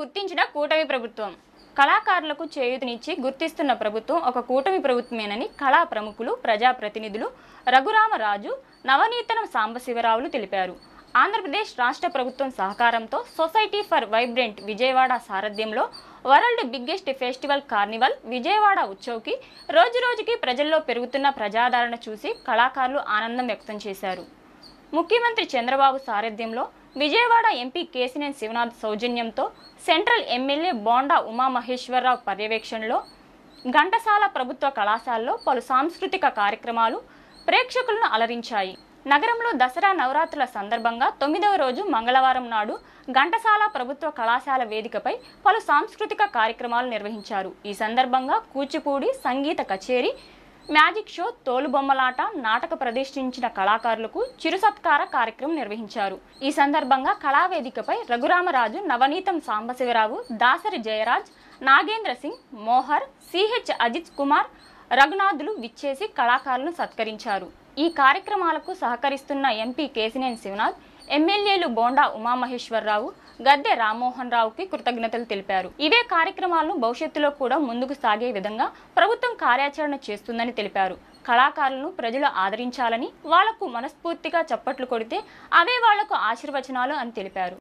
గుర్తించిన కూటమి ప్రభుత్వం. కళాకారులకు చేయూతనిచ్చి గుర్తిస్తున్న ప్రభుత్వం ఒక కూటమి ప్రభుత్వమేనని కళా ప్రముఖులు, ప్రజాప్రతినిధులు రఘురామరాజు, నవనీతనం సాంబశివరావులు తెలిపారు. ఆంధ్రప్రదేశ్ రాష్ట్ర ప్రభుత్వం సహకారంతో సొసైటీ ఫర్ వైబ్రెంట్ విజయవాడ సారథ్యంలో world biggest festival carnival Vijayawada ఉత్సవ్కి రోజురోజుకి ప్రజల్లో పెరుగుతున్న ప్రజాదరణ చూసి కళాకారులు ఆనందం వ్యక్తం చేశారు. ముఖ్యమంత్రి చంద్రబాబు సారథ్యంలో విజయవాడ ఎంపీ కేశినేని శివనాథ్ సౌజన్యంతో సెంట్రల్ ఎమ్మెల్యే బోండా ఉమామహేశ్వరరావు పర్యవేక్షణలో ఘంటసాల ప్రభుత్వ కళాశాలలో పలు సాంస్కృతిక కార్యక్రమాలు ప్రేక్షకులను అలరించాయి. నగరంలో దసరా నవరాత్రుల సందర్భంగా 9వ రోజు మంగళవారం నాడు ఘంటసాల ప్రభుత్వ కళాశాల వేదికపై పలు సాంస్కృతిక కార్యక్రమాలు నిర్వహించారు. ఈ సందర్భంగా కూచిపూడి, సంగీత కచేరీ, మ్యాజిక్ షో, తోలుబొమ్మలాట, నాటక ప్రదర్శించిన కళాకారులకు చిరు సత్కార కార్యక్రమం నిర్వహించారు. ఈ సందర్భంగా కళావేదికపై రఘురామరాజు, నవనీతం సాంబశివరావు, దాసరి జయరాజ్, నాగేంద్ర సింగ్, మోహర్, సిహెచ్ అజిత్ కుమార్, రఘునాథులు విచ్చేసి కళాకారులను సత్కరించారు. ఈ కార్యక్రమాలకు సహకరిస్తున్న ఎంపీ కేశినేని శివనాథ్, ఎమ్మెల్యేలు బోండా ఉమామహేశ్వరరావు, గద్దె రామ్మోహన్ రావుకి కృతజ్ఞతలు తెలిపారు. ఇవే కార్యక్రమాలను భవిష్యత్తులో కూడా ముందుకు సాగే విధంగా ప్రభుత్వం కార్యాచరణ చేస్తుందని తెలిపారు. కళాకారులను ప్రజలు ఆదరించాలని, వాళ్లకు మనస్ఫూర్తిగా చప్పట్లు కొడితే అవే వాళ్లకు ఆశీర్వచనాలు అని తెలిపారు.